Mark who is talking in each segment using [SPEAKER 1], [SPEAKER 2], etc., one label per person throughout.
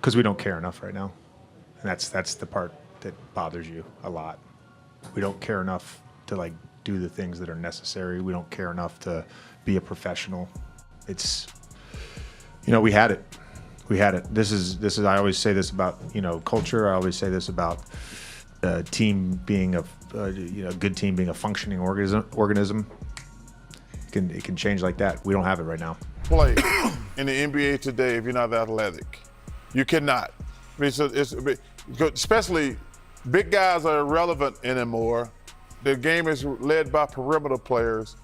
[SPEAKER 1] Because we don't care enough right now. And that's the part that bothers you a lot. We don't care enough to like do the things that are necessary. We don't care enough to be a professional. It's, you know, we had it. We had it. This is. I always say this about, you know, culture. I always say this about a team being a good team being a functioning organism. It can change like that. We don't have it right now.
[SPEAKER 2] Play in the NBA today if you're not athletic. You cannot. I mean, so especially big guys are irrelevant anymore. The game is led by perimeter players.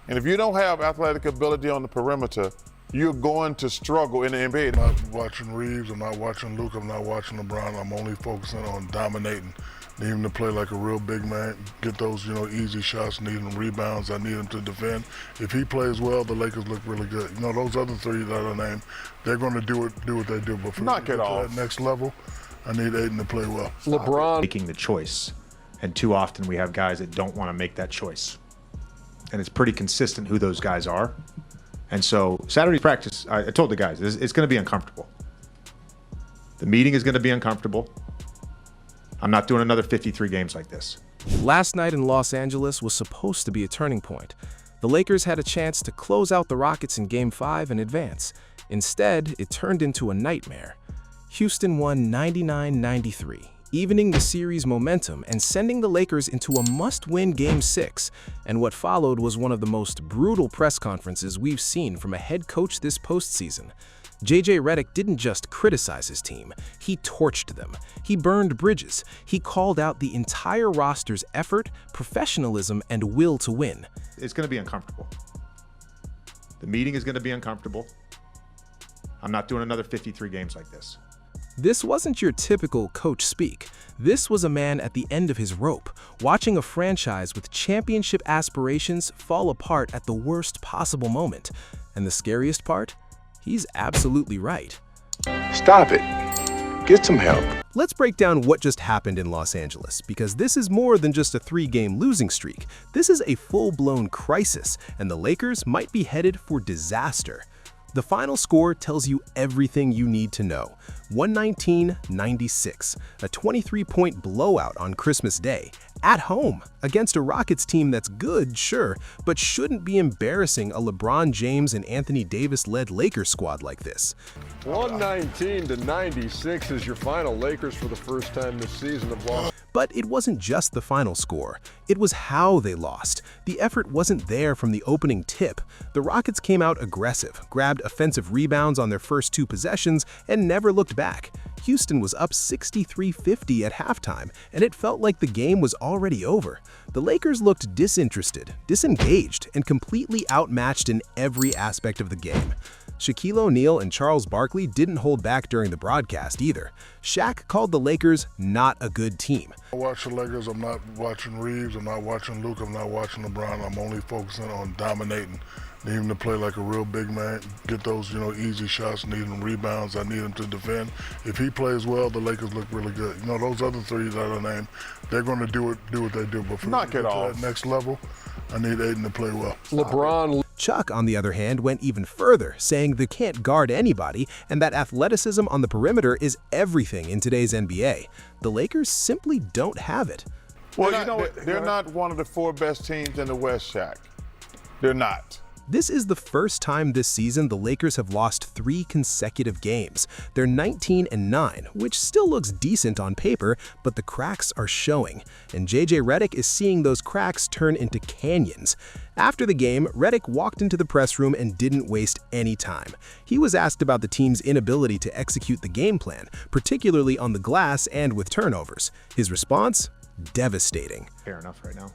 [SPEAKER 2] And if you don't have athletic ability on the perimeter, you're going to struggle in the NBA.
[SPEAKER 3] I'm not watching Reeves, I'm not watching Luke, I'm not watching LeBron. I'm only focusing on dominating. Need him to play like a real big man, get those, you know, easy shots, need him rebounds, I need him to defend. If he plays well, the Lakers look really good. You know, those other three that I named, they're going to do what they do. But for
[SPEAKER 2] knock it off.
[SPEAKER 3] That next level, I need Aiden to play well.
[SPEAKER 4] LeBron
[SPEAKER 1] making the choice, and too often we have guys that don't want to make that choice. And it's pretty consistent who those guys are. And so Saturday's practice, I told the guys, it's going to be uncomfortable. The meeting is going to be uncomfortable. I'm not doing another 53 games like this.
[SPEAKER 4] Last night in Los Angeles was supposed to be a turning point. The Lakers had a chance to close out the Rockets in Game 5 and advance. Instead, it turned into a nightmare. Houston won 99-93, evening the series momentum and sending the Lakers into a must-win Game 6. And what followed was one of the most brutal press conferences we've seen from a head coach this postseason. JJ Redick didn't just criticize his team, he torched them. He burned bridges. He called out the entire roster's effort, professionalism, and will to win.
[SPEAKER 1] It's going to be uncomfortable. The meeting is going to be uncomfortable. I'm not doing another 53 games like this.
[SPEAKER 4] This wasn't your typical coach speak. This was a man at the end of his rope, watching a franchise with championship aspirations fall apart at the worst possible moment. And the scariest part? He's absolutely right.
[SPEAKER 5] Stop it. Get some help.
[SPEAKER 4] Let's break down what just happened in Los Angeles, because this is more than just a 3-game losing streak. This is a full-blown crisis, and the Lakers might be headed for disaster. The final score tells you everything you need to know. 119-96, a 23-point blowout on Christmas Day, at home, against a Rockets team that's good, sure, but shouldn't be embarrassing a LeBron James and Anthony Davis-led Lakers squad like this.
[SPEAKER 6] 119-96 is your final. Lakers for the first time this season have lost.
[SPEAKER 4] But it wasn't just the final score. It was how they lost. The effort wasn't there from the opening tip. The Rockets came out aggressive, grabbed offensive rebounds on their first 2 possessions, and never looked back. Houston was up 63-50 at halftime, and it felt like the game was already over. The Lakers looked disinterested, disengaged, and completely outmatched in every aspect of the game. Shaquille O'Neal and Charles Barkley didn't hold back during the broadcast either. Shaq called the Lakers not a good team.
[SPEAKER 3] I watch the Lakers, I'm not watching Reeves, I'm not watching Luke, I'm not watching LeBron. I'm only focusing on dominating. Need him to play like a real big man, get those, you know, easy shots, need him rebounds, I need him to defend. If he plays well, the Lakers look really good. You know, those other three that I named, they're going to do what they do. But for
[SPEAKER 2] knock it off.
[SPEAKER 3] That next level, I need Aiden to play well.
[SPEAKER 4] LeBron. Chuck, on the other hand, went even further, saying they can't guard anybody and that athleticism on the perimeter is everything in today's NBA. The Lakers simply don't have it.
[SPEAKER 2] Well, you know what? They're not one of the 4 best teams in the West, Shaq. They're not.
[SPEAKER 4] This is the first time this season the Lakers have lost 3 consecutive games. They're 19-9, which still looks decent on paper, but the cracks are showing. And JJ Redick is seeing those cracks turn into canyons. After the game, Redick walked into the press room and didn't waste any time. He was asked about the team's inability to execute the game plan, particularly on the glass and with turnovers. His response? Devastating.
[SPEAKER 1] Fair enough right now.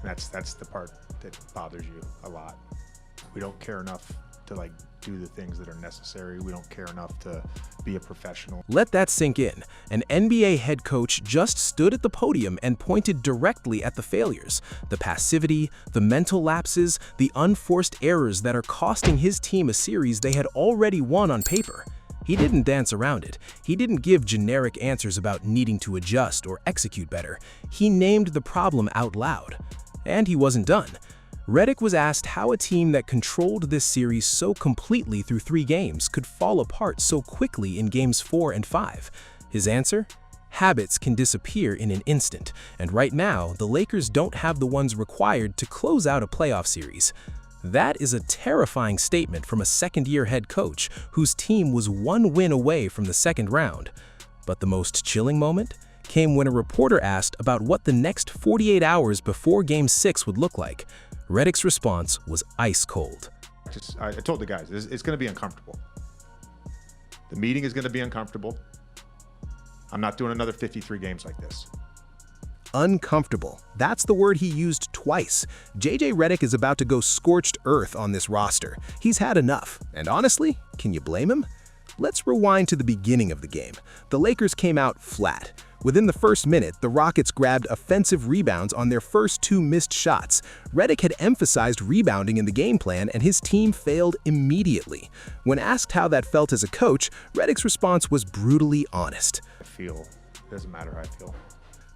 [SPEAKER 1] And that's the part that bothers you a lot. We don't care enough to like do the things that are necessary. We don't care enough to be a professional.
[SPEAKER 4] Let that sink in. An NBA head coach just stood at the podium and pointed directly at the failures, the passivity, the mental lapses, the unforced errors that are costing his team a series they had already won on paper. He didn't dance around it. He didn't give generic answers about needing to adjust or execute better. He named the problem out loud. And he wasn't done. Redick was asked how a team that controlled this series so completely through 3 games could fall apart so quickly in games 4 and 5. His answer? Habits can disappear in an instant, and right now, the Lakers don't have the ones required to close out a playoff series. That is a terrifying statement from a second-year head coach whose team was 1 win away from the second round. But the most chilling moment came when a reporter asked about what the next 48 hours before Game 6 would look like. Redick's response was ice cold.
[SPEAKER 1] I told the guys, it's going to be uncomfortable. The meeting is going to be uncomfortable. I'm not doing another 53 games like this.
[SPEAKER 4] Uncomfortable. That's the word he used twice. JJ Redick is about to go scorched earth on this roster. He's had enough. And honestly, can you blame him? Let's rewind to the beginning of the game. The Lakers came out flat. Within the first minute, the Rockets grabbed offensive rebounds on their first 2 missed shots. Redick had emphasized rebounding in the game plan, and his team failed immediately. When asked how that felt as a coach, Redick's response was brutally honest.
[SPEAKER 1] It doesn't matter how I feel.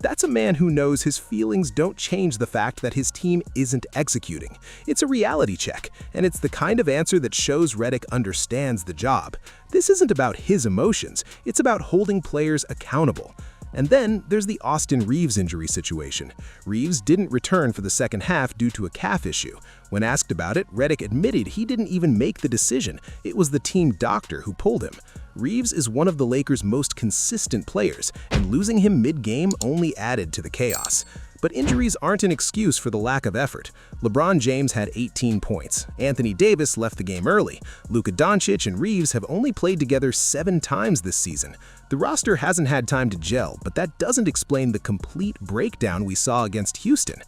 [SPEAKER 4] That's a man who knows his feelings don't change the fact that his team isn't executing. It's a reality check, and it's the kind of answer that shows Redick understands the job. This isn't about his emotions, it's about holding players accountable. And then there's the Austin Reeves injury situation. Reeves didn't return for the second half due to a calf issue. When asked about it, Redick admitted he didn't even make the decision. It was the team doctor who pulled him. Reeves is one of the Lakers' most consistent players, and losing him mid-game only added to the chaos. But injuries aren't an excuse for the lack of effort. LeBron James had 18 points. Anthony Davis left the game early. Luka Doncic and Reeves have only played together 7 times this season. The roster hasn't had time to gel, but that doesn't explain the complete breakdown we saw against Houston.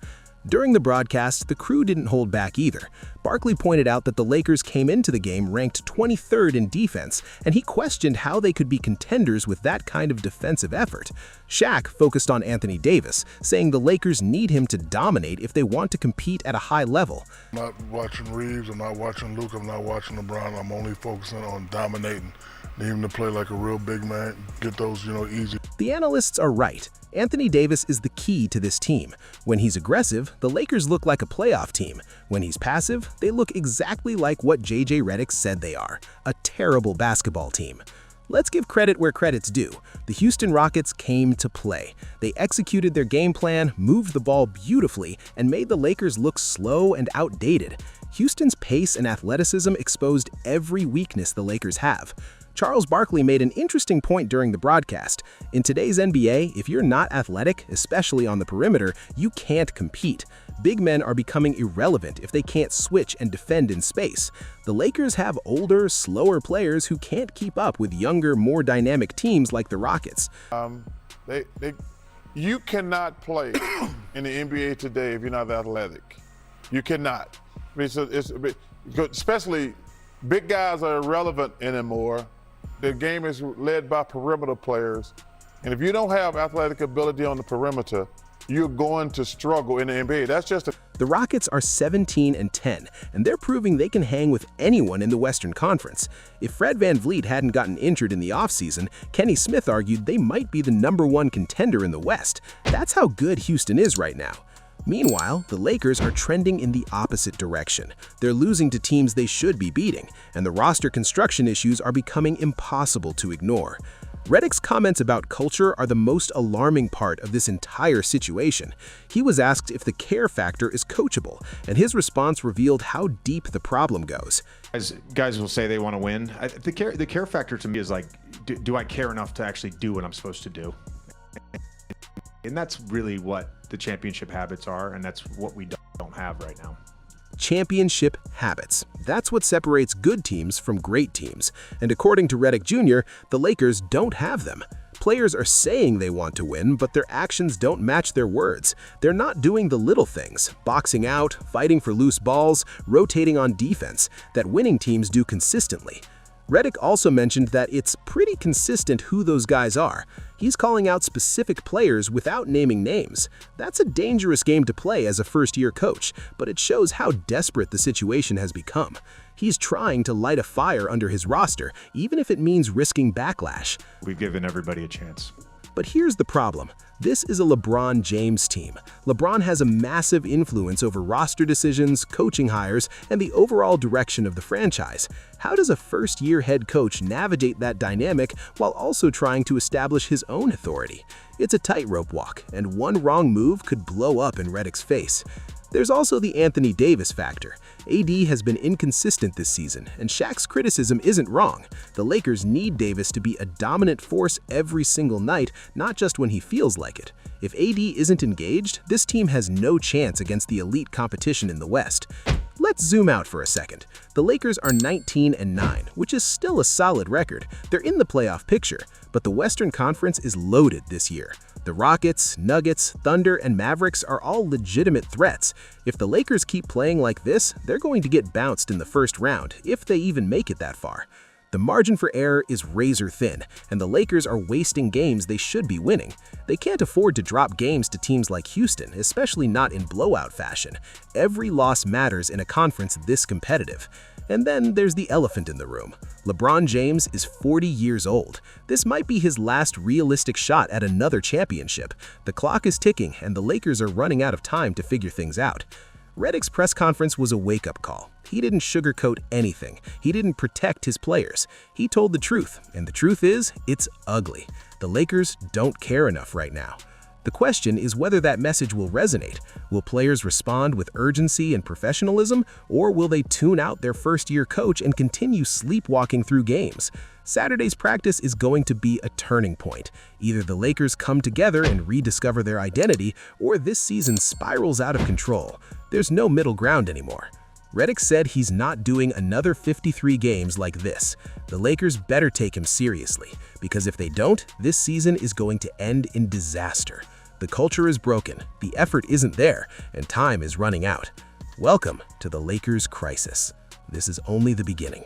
[SPEAKER 4] During the broadcast, the crew didn't hold back either. Barkley pointed out that the Lakers came into the game ranked 23rd in defense, and he questioned how they could be contenders with that kind of defensive effort. Shaq focused on Anthony Davis, saying the Lakers need him to dominate if they want to compete at a high level.
[SPEAKER 3] I'm not watching Reeves, I'm not watching Luke, I'm not watching LeBron. I'm only focusing on dominating. Need him to play like a real big man, get those, easy.
[SPEAKER 4] The analysts are right. Anthony Davis is the key to this team. When he's aggressive, the Lakers look like a playoff team. When he's passive, they look exactly like what JJ Redick said they are, a terrible basketball team. Let's give credit where credit's due. The Houston Rockets came to play. They executed their game plan, moved the ball beautifully, and made the Lakers look slow and outdated. Houston's pace and athleticism exposed every weakness the Lakers have. Charles Barkley made an interesting point during the broadcast. In today's NBA, if you're not athletic, especially on the perimeter, you can't compete. Big men are becoming irrelevant if they can't switch and defend in space. The Lakers have older, slower players who can't keep up with younger, more dynamic teams like the Rockets.
[SPEAKER 2] You cannot play in the NBA today if you're not athletic. You cannot. Especially big guys are irrelevant anymore. The game is led by perimeter players. And if you don't have athletic ability on the perimeter, you're going to struggle in the NBA. That's just
[SPEAKER 4] The Rockets are 17-10, and they're proving they can hang with anyone in the Western Conference. If Fred VanVleet hadn't gotten injured in the offseason, Kenny Smith argued they might be the #1 contender in the West. That's how good Houston is right now. Meanwhile, the Lakers are trending in the opposite direction. They're losing to teams they should be beating, and the roster construction issues are becoming impossible to ignore. Redick's comments about culture are the most alarming part of this entire situation. He was asked if the care factor is coachable, and his response revealed how deep the problem goes.
[SPEAKER 1] Guys will say they want to win. The care factor to me is like, do I care enough to actually do what I'm supposed to do? And that's really what the championship habits are, and that's what we don't have right now.
[SPEAKER 4] Championship habits. That's what separates good teams from great teams. And according to Redick Jr., the Lakers don't have them. Players are saying they want to win, but their actions don't match their words. They're not doing the little things, boxing out, fighting for loose balls, rotating on defense, that winning teams do consistently. Redick also mentioned that it's pretty consistent who those guys are. He's calling out specific players without naming names. That's a dangerous game to play as a first-year coach, but it shows how desperate the situation has become. He's trying to light a fire under his roster, even if it means risking backlash.
[SPEAKER 1] We've given everybody a chance.
[SPEAKER 4] But here's the problem. This is a LeBron James team. LeBron has a massive influence over roster decisions, coaching hires, and the overall direction of the franchise. How does a first-year head coach navigate that dynamic while also trying to establish his own authority? It's a tightrope walk, and one wrong move could blow up in Redick's face. There's also the Anthony Davis factor. AD has been inconsistent this season, and Shaq's criticism isn't wrong. The Lakers need Davis to be a dominant force every single night, not just when he feels like it. If AD isn't engaged, this team has no chance against the elite competition in the West. Let's zoom out for a second. The Lakers are 19-9, which is still a solid record. They're in the playoff picture, but the Western Conference is loaded this year. The Rockets, Nuggets, Thunder, and Mavericks are all legitimate threats. If the Lakers keep playing like this, they're going to get bounced in the first round, if they even make it that far. The margin for error is razor thin, and the Lakers are wasting games they should be winning. They can't afford to drop games to teams like Houston, especially not in blowout fashion. Every loss matters in a conference this competitive. And then there's the elephant in the room. LeBron James is 40 years old. This might be his last realistic shot at another championship. The clock is ticking, and the Lakers are running out of time to figure things out. Redick's press conference was a wake-up call. He didn't sugarcoat anything. He didn't protect his players. He told the truth, and the truth is, it's ugly. The Lakers don't care enough right now. The question is whether that message will resonate. Will players respond with urgency and professionalism, or will they tune out their first-year coach and continue sleepwalking through games? Saturday's practice is going to be a turning point. Either the Lakers come together and rediscover their identity, or this season spirals out of control. There's no middle ground anymore. Redick said he's not doing another 53 games like this. The Lakers better take him seriously, because if they don't, this season is going to end in disaster. The culture is broken, the effort isn't there, and time is running out. Welcome to the Lakers crisis. This is only the beginning.